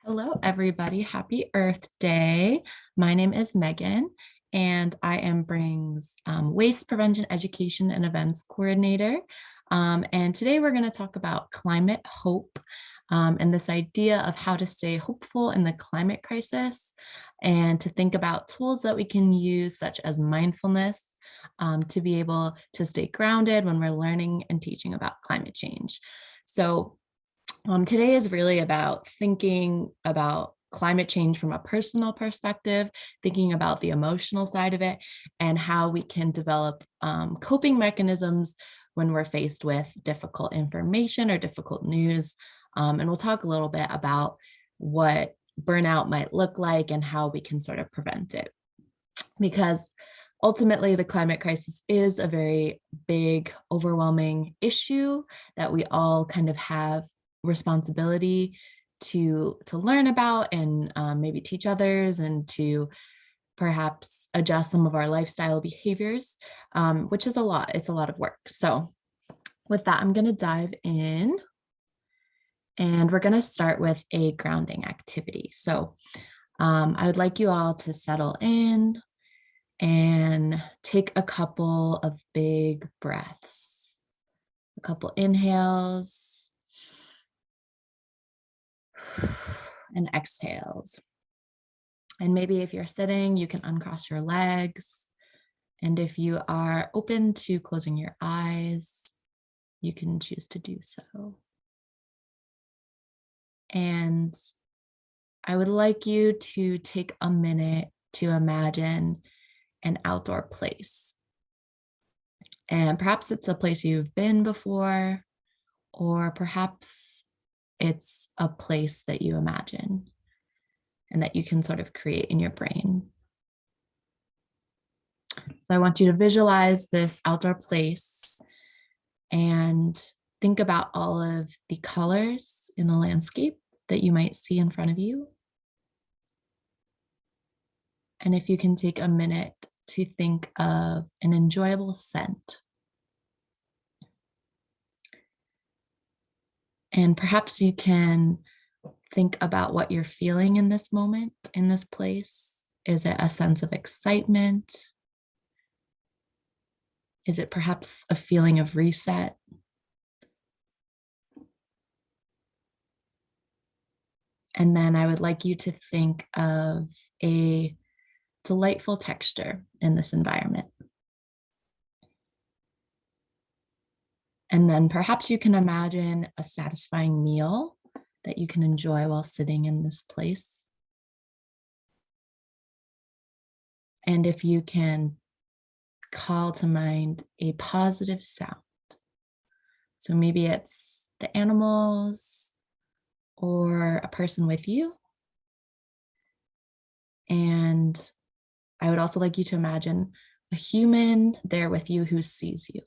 Hello, everybody. Happy Earth Day. My name is Megan, and I am Bring's Waste Prevention Education and Events Coordinator. And today we're going to talk about climate hope and this idea of how to stay hopeful in the climate crisis and to think about tools that we can use, such as mindfulness, to be able to stay grounded when we're learning and teaching about climate change. So today is really about thinking about climate change from a personal perspective, thinking about the emotional side of it, and how we can develop coping mechanisms when we're faced with difficult information or difficult news. And we'll talk a little bit about what burnout might look like and how we can sort of prevent it. Because ultimately, the climate crisis is a very big, overwhelming issue that we all kind of have responsibility to learn about and maybe teach others and to perhaps adjust some of our lifestyle behaviors, which is a lot. It's a lot of work. So with that, I'm going to dive in and we're going to start with a grounding activity. So I would like you all to settle in and take a couple of big breaths, a couple inhales and exhales. And maybe if you're sitting, you can uncross your legs. And if you are open to closing your eyes, you can choose to do so. And I would like you to take a minute to imagine an outdoor place. And perhaps it's a place you've been before, or perhaps it's a place that you imagine and that you can sort of create in your brain. So I want you to visualize this outdoor place and think about all of the colors in the landscape that you might see in front of you. And if you can take a minute to think of an enjoyable scent. And perhaps you can think about what you're feeling in this moment, in this place. Is it a sense of excitement? Is it perhaps a feeling of reset? And then I would like you to think of a delightful texture in this environment. And then perhaps you can imagine a satisfying meal that you can enjoy while sitting in this place. And if you can call to mind a positive sound. So maybe it's the animals or a person with you. And I would also like you to imagine a human there with you who sees you.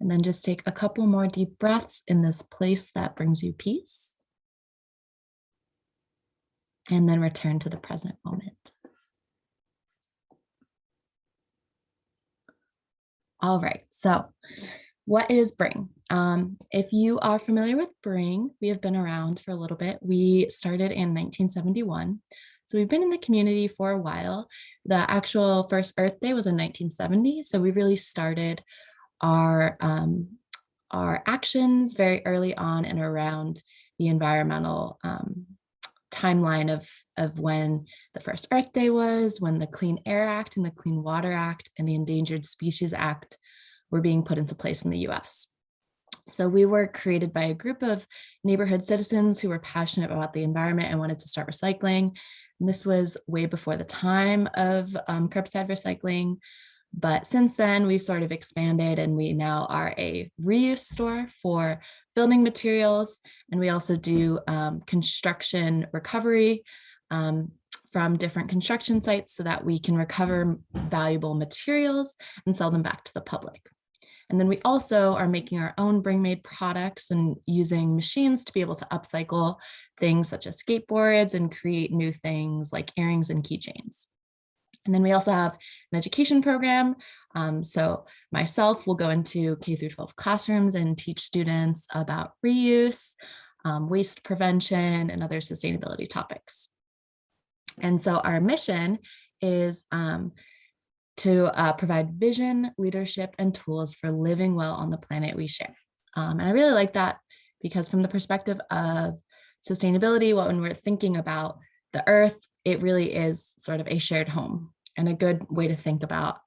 And then just take a couple more deep breaths in this place that brings you peace. And then return to the present moment. All right, so what is Bring? If you are familiar with Bring, we have been around for a little bit. We started in 1971. So we've been in the community for a while. The actual first Earth Day was in 1970. So we really started our actions very early on and around the environmental timeline of when the first Earth Day was, when the Clean Air Act and the Clean Water Act and the Endangered Species Act were being put into place in the US. So we were created by a group of neighborhood citizens who were passionate about the environment and wanted to start recycling. And this was way before the time of curbside recycling. But since then, we've sort of expanded and we now are a reuse store for building materials. And we also do construction recovery from different construction sites so that we can recover valuable materials and sell them back to the public. And then we also are making our own Bring-made products and using machines to be able to upcycle things such as skateboards and create new things like earrings and keychains. And then we also have an education program. So myself will go into K through 12 classrooms and teach students about reuse, waste prevention, and other sustainability topics. And so our mission is to provide vision, leadership, and tools for living well on the planet we share. And I really like that because from the perspective of sustainability, when we're thinking about the earth, it really is sort of a shared home and a good way to think about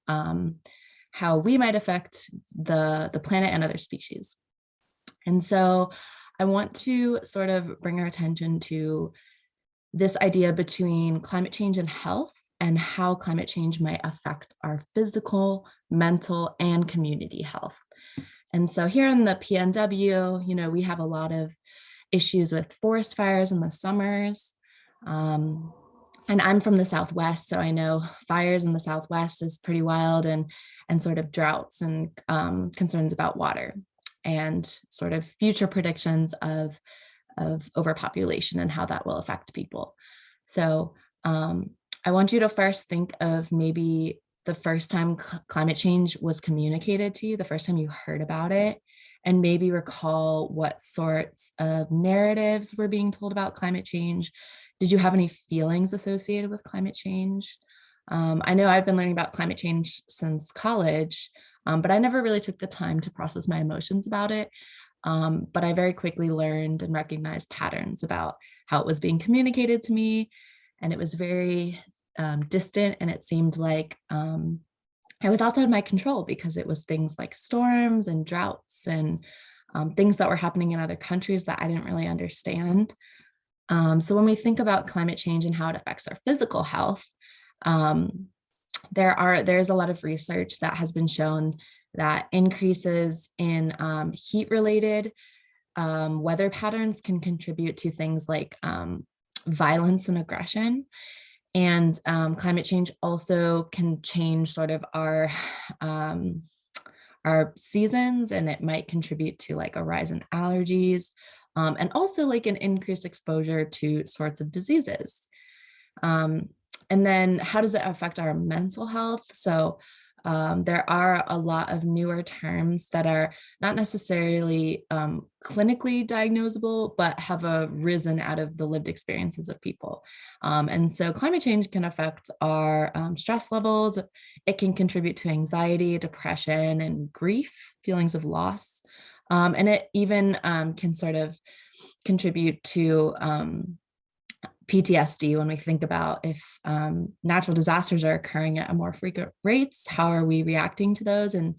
how we might affect the planet and other species. And so I want to sort of bring our attention to this idea between climate change and health and how climate change might affect our physical, mental, and community health. And so here in the PNW, we have a lot of issues with forest fires in the summers. And I'm from the Southwest, so I know fires in the Southwest is pretty wild, and sort of droughts and concerns about water and sort of future predictions of overpopulation and how that will affect people. So I want you to first think of maybe the first time climate change was communicated to you, the first time you heard about it, and maybe recall what sorts of narratives were being told about climate change. Did you have any feelings associated with climate change? I know I've been learning about climate change since college, but I never really took the time to process my emotions about it. But I very quickly learned and recognized patterns about how it was being communicated to me. And it was very distant, and it seemed like I was outside of my control because it was things like storms and droughts and things that were happening in other countries that I didn't really understand. So when we think about climate change and how it affects our physical health, there's a lot of research that has been shown that increases in heat-related weather patterns can contribute to things like violence and aggression. And climate change also can change sort of our seasons, and it might contribute to like a rise in allergies, and also like an increased exposure to sorts of diseases. And then how does it affect our mental health? So there are a lot of newer terms that are not necessarily clinically diagnosable, but have arisen out of the lived experiences of people. And so climate change can affect our stress levels. It can contribute to anxiety, depression, and grief, feelings of loss. And it even can sort of contribute to PTSD when we think about if natural disasters are occurring at a more frequent rates, how are we reacting to those, and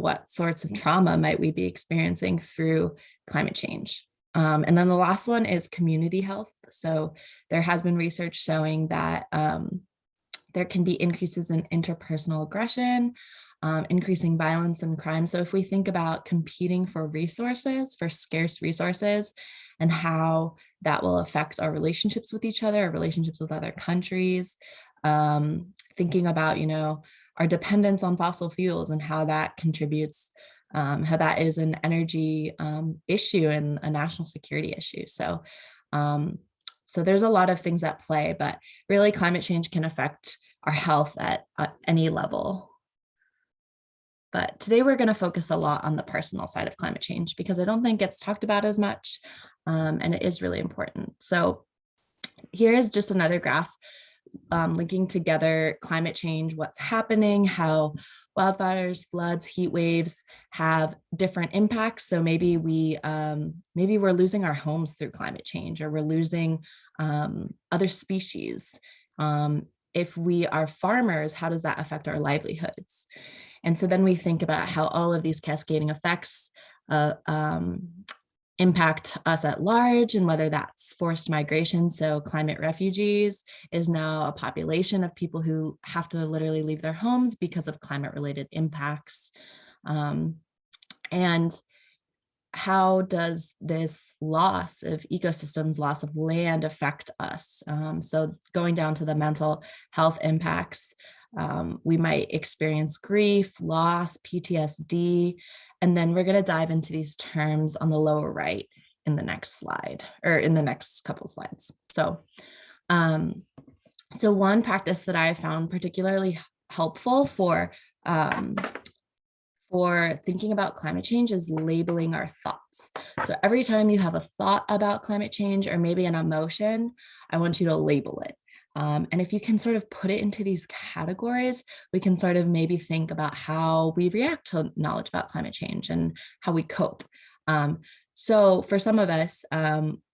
what sorts of trauma might we be experiencing through climate change. And then the last one is community health. So there has been research showing that there can be increases in interpersonal aggression, increasing violence and crime. So if we think about competing for resources, for scarce resources, and how that will affect our relationships with each other, our relationships with other countries, thinking about, our dependence on fossil fuels and how that contributes, how that is an energy issue and a national security issue. So there's a lot of things at play, but really climate change can affect our health at any level. But today we're going to focus a lot on the personal side of climate change because I don't think it's talked about as much, and it is really important. So here is just another graph linking together climate change, what's happening, how wildfires, floods, heat waves have different impacts. So maybe we're losing our homes through climate change, or we're losing other species. If we are farmers, how does that affect our livelihoods? And so then we think about how all of these cascading effects impact us at large, and whether that's forced migration. So climate refugees is now a population of people who have to literally leave their homes because of climate related impacts. And how does this loss of ecosystems, loss of land affect us? So going down to the mental health impacts, we might experience grief, loss, PTSD, and then we're going to dive into these terms on the lower right in the next slide, or in the next couple slides. So So one practice that I found particularly helpful um, for thinking about climate change is labeling our thoughts. So every time you have a thought about climate change or maybe an emotion, I want you to label it. And if you can sort of put it into these categories, we can sort of maybe think about how we react to knowledge about climate change and how we cope. So for some of us,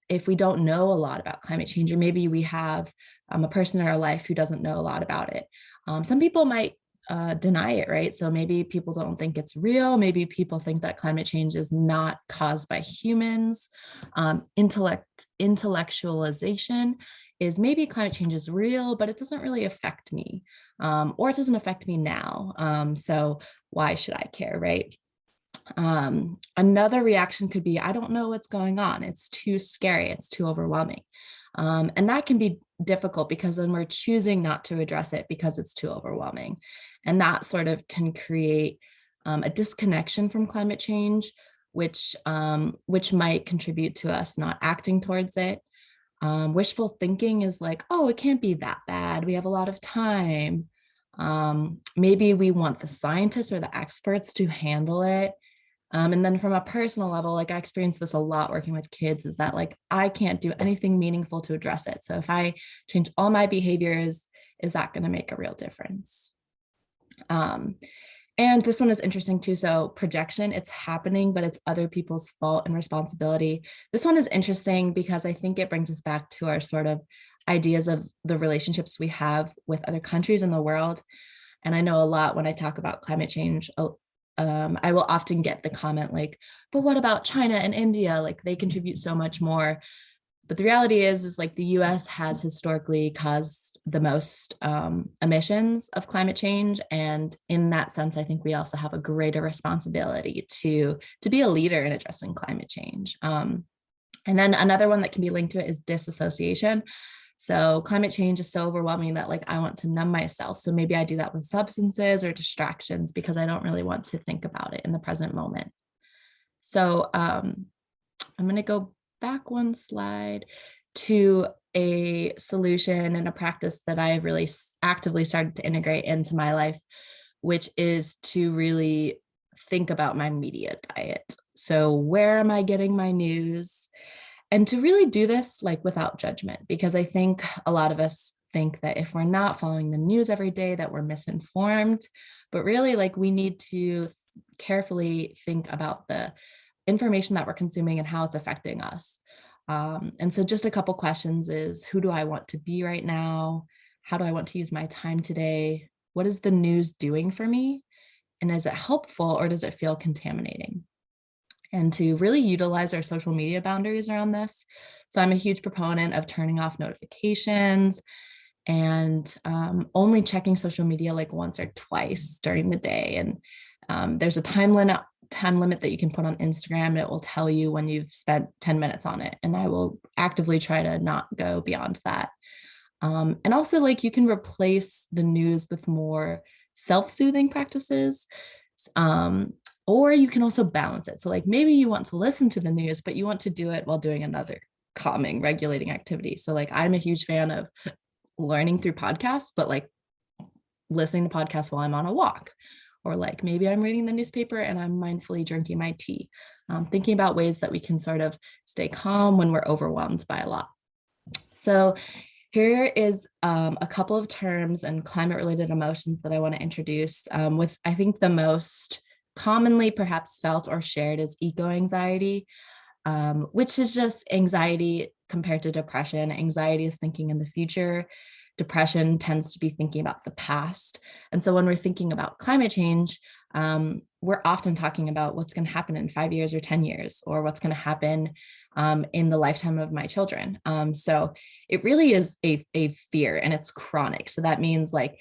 if we don't know a lot about climate change, or maybe we have a person in our life who doesn't know a lot about it, some people might deny it, right? So maybe people don't think it's real. Maybe people think that climate change is not caused by humans. Intellectualization is maybe climate change is real, but it doesn't really affect me, or it doesn't affect me now. So why should I care, right? Another reaction could be, I don't know what's going on. It's too scary. It's too overwhelming. And that can be difficult because then we're choosing not to address it because it's too overwhelming. And that sort of can create a disconnection from climate change, which might contribute to us not acting towards it. Wishful thinking is like, oh, it can't be that bad. We have a lot of time. Maybe we want the scientists or the experts to handle it. And then from a personal level, like I experience this a lot working with kids, is that like I can't do anything meaningful to address it. So if I change all my behaviors, is that going to make a real difference? Um, and this one is interesting too. So projection, it's happening, but it's other people's fault and responsibility. This one is interesting because I think it brings us back to our sort of ideas of the relationships we have with other countries in the world. And I know a lot when I talk about climate change, I will often get the comment like, but what about China and India? Like they contribute so much more. But the reality is like the US has historically caused the most emissions of climate change. And in that sense, I think we also have a greater responsibility to be a leader in addressing climate change. And then another one that can be linked to it is disassociation. So climate change is so overwhelming that like I want to numb myself. So maybe I do that with substances or distractions because I don't really want to think about it in the present moment. So I'm going to go back one slide to a solution and a practice that I've really actively started to integrate into my life, which is to really think about my media diet. So where am I getting my news? And to really do this like without judgment, because I think a lot of us think that if we're not following the news every day that we're misinformed, but really like we need to carefully think about the information that we're consuming and how it's affecting us. And so just a couple questions is, who do I want to be right now? How do I want to use my time today? What is the news doing for me? And is it helpful or does it feel contaminating? And to really utilize our social media boundaries around this. So I'm a huge proponent of turning off notifications and only checking social media like once or twice during the day. And there's a time limit that you can put on Instagram, and it will tell you when you've spent 10 minutes on it. And I will actively try to not go beyond that. And also like you can replace the news with more self-soothing practices. Um, or you can also balance it. So like maybe you want to listen to the news, but you want to do it while doing another calming, regulating activity. So like I'm a huge fan of learning through podcasts, but like listening to podcasts while I'm on a walk. Or like maybe I'm reading the newspaper and I'm mindfully drinking my tea, thinking about ways that we can sort of stay calm when we're overwhelmed by a lot. So here is a couple of terms and climate related emotions that I want to introduce with, I think the most commonly perhaps felt or shared is eco-anxiety, which is just anxiety compared to depression. Anxiety is thinking in the future. Depression tends to be thinking about the past. And so when we're thinking about climate change, we're often talking about what's going to happen in 5 years or 10 years, or what's going to happen in the lifetime of my children. So it really is a fear, and it's chronic. So that means like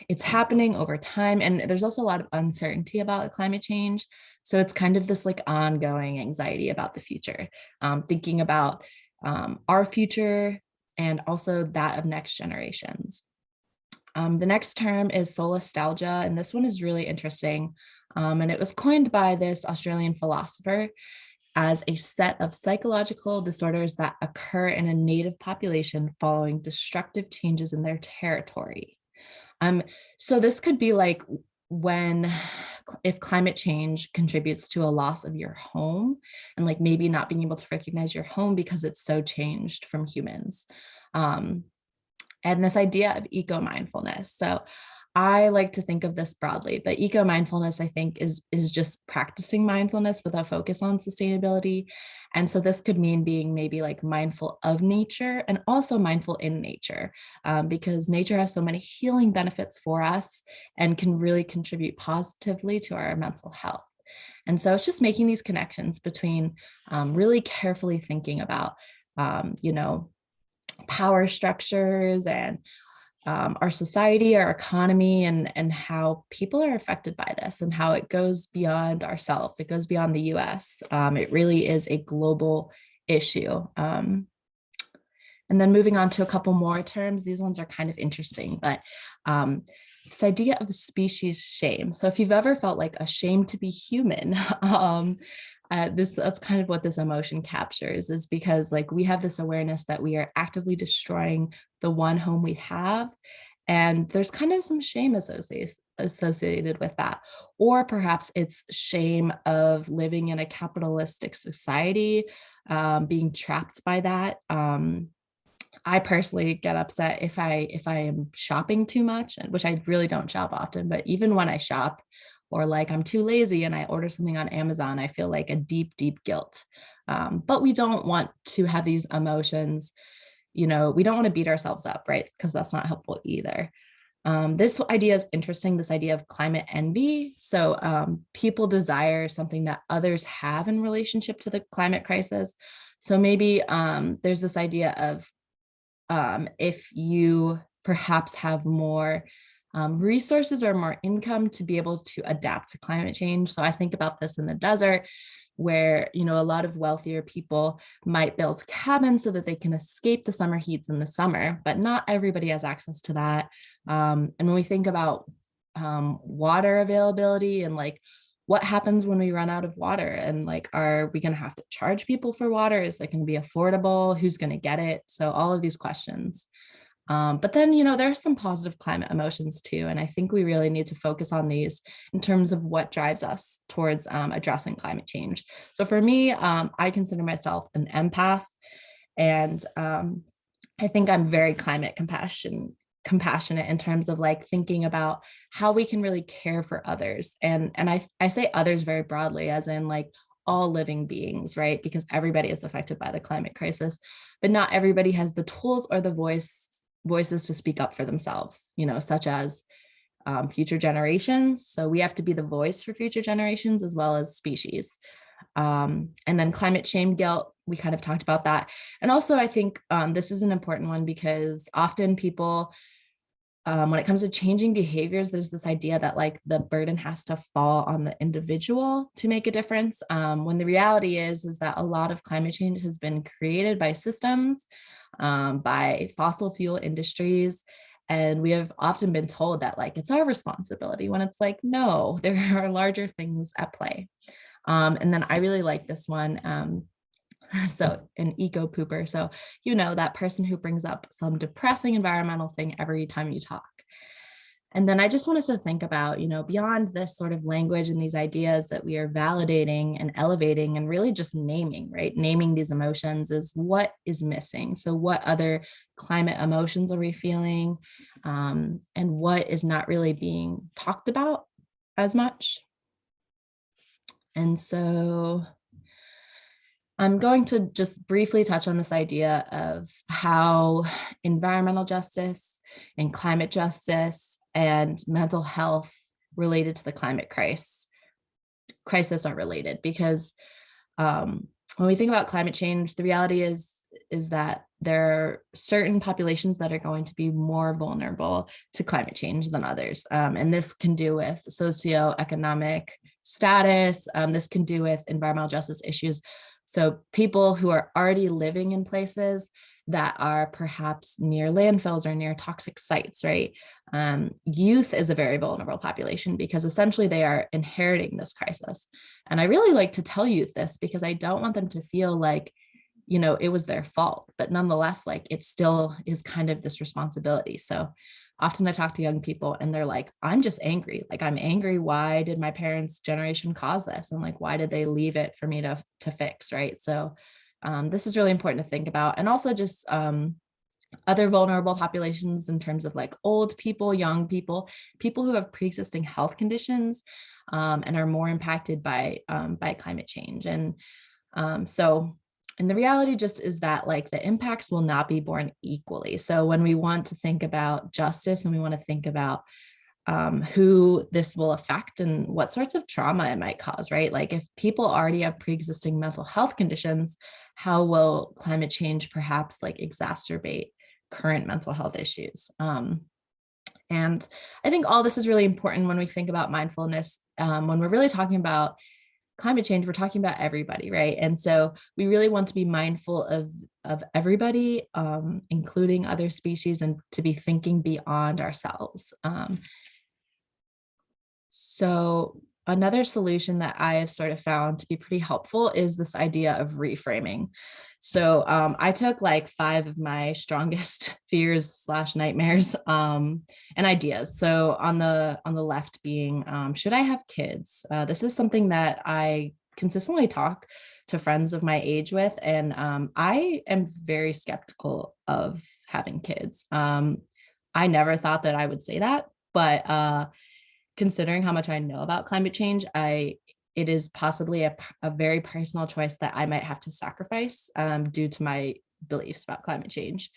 it's happening over time. And there's also a lot of uncertainty about climate change. So it's kind of this like ongoing anxiety about the future, thinking about our future and also that of next generations. The next term is solastalgia, and this one is really interesting. And it was coined by this Australian philosopher. as a set of psychological disorders that occur in a native population following destructive changes in their territory. Um, so this could be like when if climate change contributes to a loss of your home and like maybe not being able to recognize your home because it's so changed from humans. Um, and this idea of eco-mindfulness. So I like to think of this broadly, but eco-mindfulness, I think, is just practicing mindfulness with a focus on sustainability. And so this could mean being maybe like mindful of nature and also mindful in nature, because nature has so many healing benefits for us and can really contribute positively to our mental health. And so it's just making these connections between really carefully thinking about, you know, power structures and our society, our economy, and how people are affected by this and how it goes beyond ourselves. It goes beyond the US. It really is a global issue. And then moving on to a couple more terms, these ones are kind of interesting, but this idea of species shame. So if you've ever felt like ashamed to be human, that's kind of what this emotion captures, is because like we have this awareness that we are actively destroying the one home we have. And there's kind of some shame associated with that. Or perhaps it's shame of living in a capitalistic society, being trapped by that. I personally get upset if I am shopping too much, which I really don't shop often, but even when I shop, or like I'm too lazy and I order something on Amazon, I feel like a deep, deep guilt. But we don't want to have these emotions, you know, we don't want to beat ourselves up, right? Because that's not helpful either. This idea is interesting, this idea of climate envy. So people desire something that others have in relationship to the climate crisis. So maybe there's this idea of if you perhaps have more resources or more income to be able to adapt to climate change. So I think about this in the desert, where you know a lot of wealthier people might build cabins so that they can escape the summer heats in the summer, but not everybody has access to that. And when we think about water availability and like what happens when we run out of water, and like are we going to have to charge people for water, is it going to be affordable, who's going to get it? So all of these questions. But then, you know, there are some positive climate emotions too. And I think we really need to focus on these in terms of what drives us towards addressing climate change. So for me, I consider myself an empath. And I think I'm very compassionate in terms of like thinking about how we can really care for others. And I say others very broadly, as in like all living beings, right? Because everybody is affected by the climate crisis, but not everybody has the tools or the voices to speak up for themselves, you know, such as future generations. So we have to be the voice for future generations as well as species. And then climate shame guilt, we kind of talked about that. And also I think this is an important one because often people, when it comes to changing behaviors, there's this idea that like the burden has to fall on the individual to make a difference. When the reality is that a lot of climate change has been created by systems, by fossil fuel industries. And we have often been told that like it's our responsibility, when it's like, no, there are larger things at play. And then I really like this one. So an eco pooper. So, you know, that person who brings up some depressing environmental thing every time you talk. And then I just want us to think about, you know, beyond this sort of language and these ideas that we are validating and elevating and really just naming, right? Naming these emotions is what is missing. So what other climate emotions are we feeling? And what is not really being talked about as much? And so I'm going to just briefly touch on this idea of how environmental justice and climate justice and mental health related to the climate crisis are related. Because when we think about climate change, the reality is that there are certain populations that are going to be more vulnerable to climate change than others. And this can do with socioeconomic status. This can do with environmental justice issues. So people who are already living in places that are perhaps near landfills or near toxic sites, right? Youth is a very vulnerable population because essentially they are inheriting this crisis. And I really like to tell youth this because I don't want them to feel like, it was their fault, but nonetheless, like it still is kind of this responsibility. So often I talk to young people and they're like, I'm just angry. Like, I'm angry. Why did my parents' generation cause this? And like, why did they leave it for me to fix? Right. So this is really important to think about. And also just other vulnerable populations in terms of like old people, young people, people who have pre-existing health conditions and are more impacted by climate change. And the reality just is that like the impacts will not be borne equally. So when we want to think about justice and we want to think about who this will affect and what sorts of trauma it might cause, right? Like if people already have pre-existing mental health conditions, how will climate change perhaps like exacerbate current mental health issues? And I think all this is really important when we think about mindfulness. When we're really talking about climate change, we're talking about everybody, right? And so we really want to be mindful of everybody, including other species, and to be thinking beyond ourselves. So another solution that I have sort of found to be pretty helpful is this idea of reframing. So I took like 5 of my strongest fears / nightmares and ideas. So on the left being, should I have kids? This is something that I consistently talk to friends of my age with, and I am very skeptical of having kids. I never thought that I would say that, but considering how much I know about climate change, it is possibly a very personal choice that I might have to sacrifice due to my beliefs about climate change.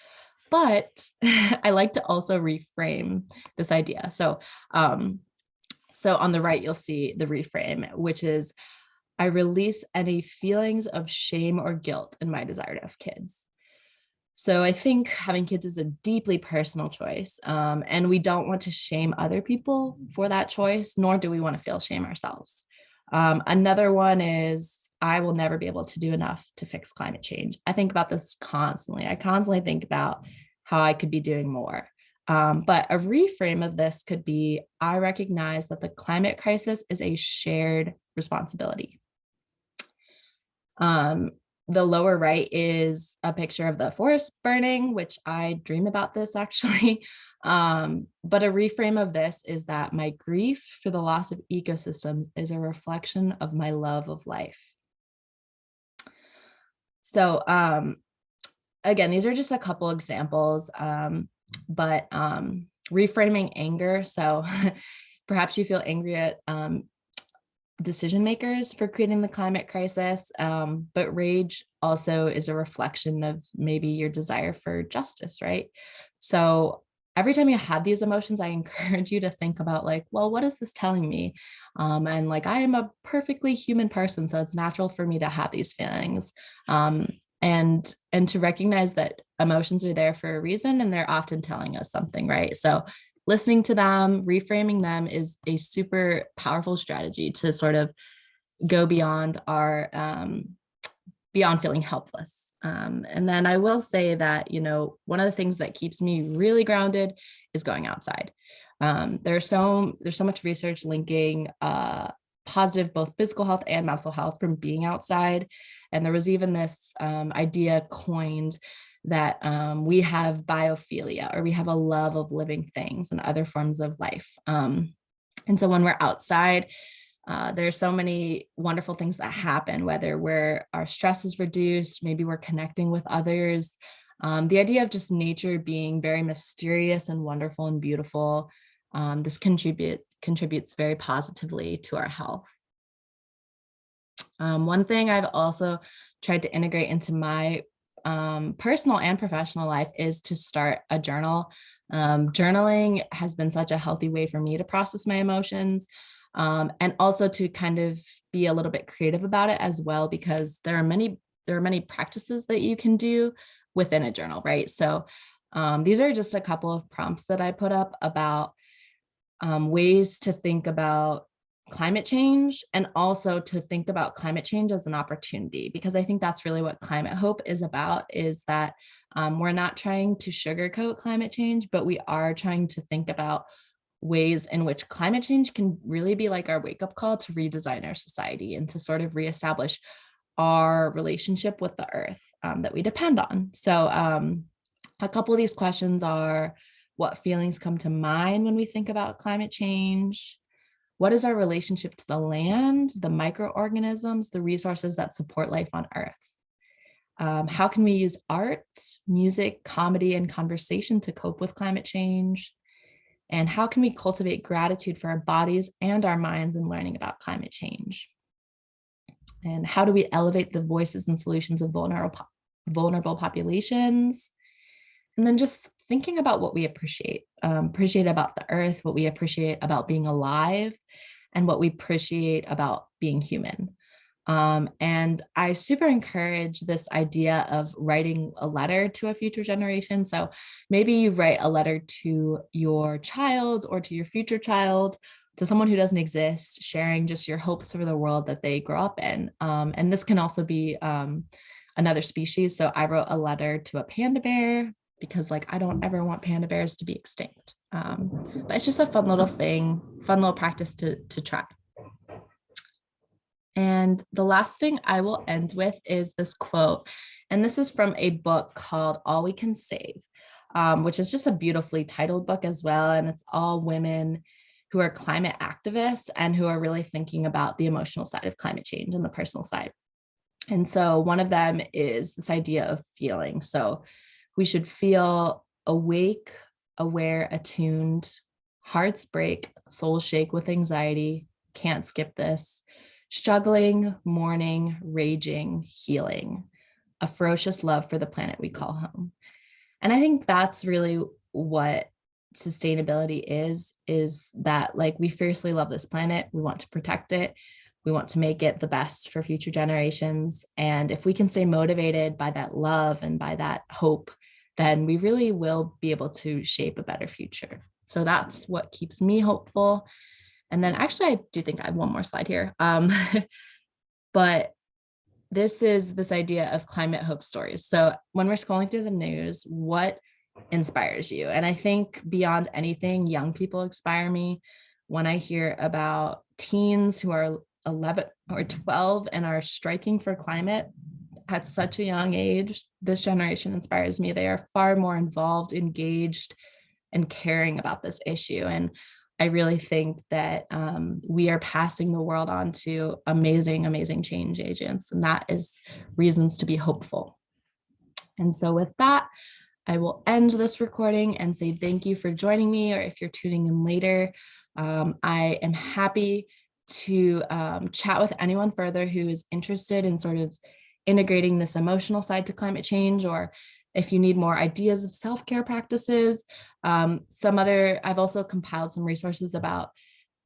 But I like to also reframe this idea. So on the right, you'll see the reframe, which is I release any feelings of shame or guilt in my desire to have kids. So I think having kids is a deeply personal choice, and we don't want to shame other people for that choice, nor do we want to feel shame ourselves. Another one is I will never be able to do enough to fix climate change. I think about this constantly. I constantly think about how I could be doing more. But a reframe of this could be I recognize that the climate crisis is a shared responsibility. The lower right is a picture of the forest burning, which I dream about this actually. But a reframe of this is that my grief for the loss of ecosystems is a reflection of my love of life. So again, these are just a couple examples, but reframing anger. So perhaps you feel angry at decision makers for creating the climate crisis, but rage also is a reflection of maybe your desire for justice, right? So every time you have these emotions, I encourage you to think about like, well, what is this telling me? And like, I am a perfectly human person, so it's natural for me to have these feelings. And to recognize that emotions are there for a reason and they're often telling us something, right? So listening to them, reframing them is a super powerful strategy to sort of go beyond our beyond feeling helpless. And then I will say that, one of the things that keeps me really grounded is going outside. There's so much research linking positive both physical health and mental health from being outside. And there was even this idea coined that we have biophilia, or we have a love of living things and other forms of life. And so when we're outside, there's so many wonderful things that happen, whether our stress is reduced, maybe we're connecting with others. The idea of just nature being very mysterious and wonderful and beautiful, this contributes very positively to our health. One thing I've also tried to integrate into my personal and professional life is to start a journal. Journaling has been such a healthy way for me to process my emotions, and also to kind of be a little bit creative about it as well, because there are many practices that you can do within a journal, right? So these are just a couple of prompts that I put up about ways to think about climate change, and also to think about climate change as an opportunity, because I think that's really what climate hope is about, is that we're not trying to sugarcoat climate change, but we are trying to think about ways in which climate change can really be like our wake-up call to redesign our society and to sort of reestablish our relationship with the earth that we depend on. So a couple of these questions are: what feelings come to mind when we think about climate change? What is our relationship to the land, the microorganisms, the resources that support life on Earth? How can we use art, music, comedy, and conversation to cope with climate change? And how can we cultivate gratitude for our bodies and our minds in learning about climate change? And how do we elevate the voices and solutions of vulnerable populations? And then just thinking about what we appreciate about the earth, what we appreciate about being alive, and what we appreciate about being human. And I super encourage this idea of writing a letter to a future generation. So maybe you write a letter to your child or to your future child, to someone who doesn't exist, sharing just your hopes for the world that they grow up in. And this can also be another species. So I wrote a letter to a panda bear, because like I don't ever want panda bears to be extinct. But it's just a fun little thing, fun little practice to try. And the last thing I will end with is this quote. And this is from a book called All We Can Save, which is just a beautifully titled book as well. And it's all women who are climate activists and who are really thinking about the emotional side of climate change and the personal side. And so one of them is this idea of feeling. So we should feel awake, aware, attuned, hearts break, souls shake with anxiety, can't skip this, struggling, mourning, raging, healing, a ferocious love for the planet we call home. And I think that's really what sustainability is that like we fiercely love this planet, we want to protect it, we want to make it the best for future generations. And if we can stay motivated by that love and by that hope, then we really will be able to shape a better future. So that's what keeps me hopeful. And then actually, I do think I have one more slide here. But this is this idea of climate hope stories. So when we're scrolling through the news, what inspires you? And I think beyond anything, young people inspire me. When I hear about teens who are 11 or 12 and are striking for climate at such a young age, this generation inspires me. They are far more involved, engaged, and caring about this issue. And I really think that we are passing the world on to amazing, amazing change agents. And that is reasons to be hopeful. And so with that, I will end this recording and say thank you for joining me, or if you're tuning in later, I am happy to chat with anyone further who is interested in sort of integrating this emotional side to climate change, or if you need more ideas of self-care practices. I've also compiled some resources about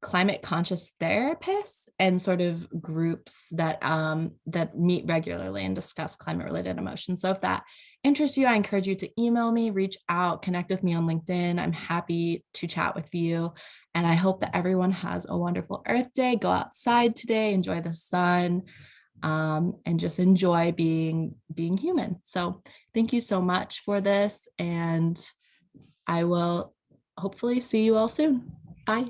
climate conscious therapists and sort of groups that meet regularly and discuss climate related emotions. So if that interests you, I encourage you to email me, reach out, connect with me on LinkedIn. I'm happy to chat with you. And I hope that everyone has a wonderful Earth Day. Go outside today, enjoy the sun, and just enjoy being human. So thank you so much for this. And I will hopefully see you all soon. Bye.